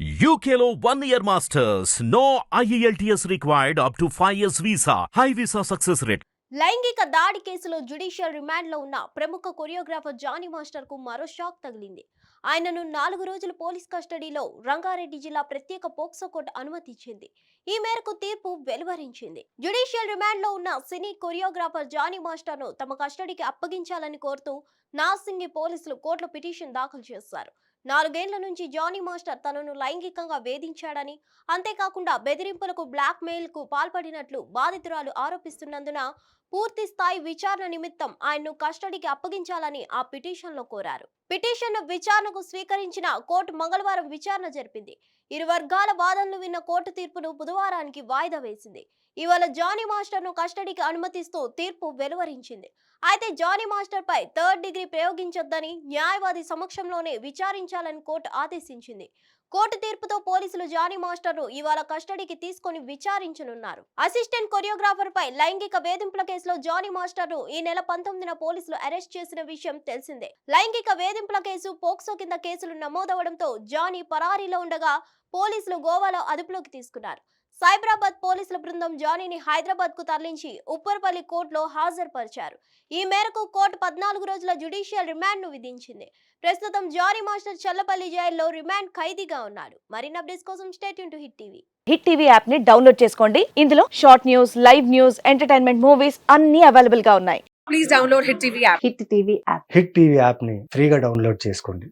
UKLO 1 year masters. No IELTS required up to 5 years visa. High visa success rate. లైంగిక దాడి కేసులో judicial రిమాండ్లో ఉన్న ప్రముఖ కొరియోగ్రాఫర్ జానీ మాస్టర్కు మరో షాక్ తగిలింది. ఆయనను 4 రోజులు పోలీస్ కస్టడీలో రంగారెడ్డి జిల్లా ప్రత్యేక పోక్సో కోర్టు అనుమతించింది. ఈ మేరకు తీర్పు వెలువరించింది. జ్యుడిషియల్ రిమాండ్లో ఉన్న సినీ కొరియోగ్రాఫర్ జానీ మాస్టర్ను తమ కస్టడీకి అప్పగించాలని కోరుతూ నార్సింగి పోలీసులు కోర్టులో పిటిషన్ దాఖలు చేశారు. 4 ఏళ్ల నుంచి జానీ మాస్టర్ తనను లైంగికంగా వేధించాడని, అంతేకాకుండా బెదిరింపులకు బ్లాక్ మెయిల్ కు పాల్పడినట్లు బాధితురాలు ఆరోపిస్తున్నందున పూర్తి స్థాయి విచారణ నిమిత్తం ఆయన్ను కస్టడీకి అప్పగించాలని ఆ పిటిషన్లో కోరారు. పిటిషన్ను విచారణకు స్వీకరించిన కోర్టు మంగళవారం విచారణ జరిపింది. ఇరు వర్గాల వాదనలు విన్న కోర్టు తీర్పును బుధవారానికి వాయిదా వేసింది. ఇవాళ జానీ మాస్టర్ను కస్టడీకి అనుమతిస్తూ తీర్పు వెలువరించింది. అయితే జానీ మాస్టర్ పై 3rd డిగ్రీ ప్రయోగించొద్దని న్యాయవాది సమక్షంలోనే విచారించాలని కోర్టు ఆదేశించింది. కోర్టు తీర్పుతో పోలీసులు జానీ మాస్టర్ను ఇవాళ కస్టడీకి తీసుకొని విచారించనున్నారు. అసిస్టెంట్ కొరియోగ్రాఫర్ పై లైంగిక వేధింపుల కేసులో జానీ మాస్టర్ను ఈ నెల 19న పోలీసులు అరెస్ట్ చేసిన విషయం తెలిసిందే. లైంగిక వేధింపుల కేసు పోక్సో కింద కేసులు నమోదవడంతో జానీ పరారీలో ఉండగా పోలీసులు గోవాలో అదుపులోకి తీసుకున్నారు. సైబరాబాద్ పోలీసుల బృందం జానీని హైదరాబాద్ కు తరలించి ఉప్పర్పల్లి కోర్టులో హాజరుపరిచారు. ఈ మేరకు కోర్టు 14 రోజుల జ్యుడిషియల్ రిమాండ్ ను విధించింది. ప్రస్తుతం జానీ మాస్టర్ చల్లపల్లి జైల్లో రిమాండ్ ఖైదీగా ఉన్నాడు. మరిన్ని అప్డేట్స్ కోసం stay tune to hit TV. Hit TV app ని డౌన్లోడ్ చేసుకోండి. ఇందులో short news, live news, entertainment movies అన్ని అవైలబుల్ గా ఉన్నాయి. Please download Hit TV app. Hit TV app. Hit TV యాప్ని ఫ్రీగా డౌన్లోడ్ చేసుకోండి.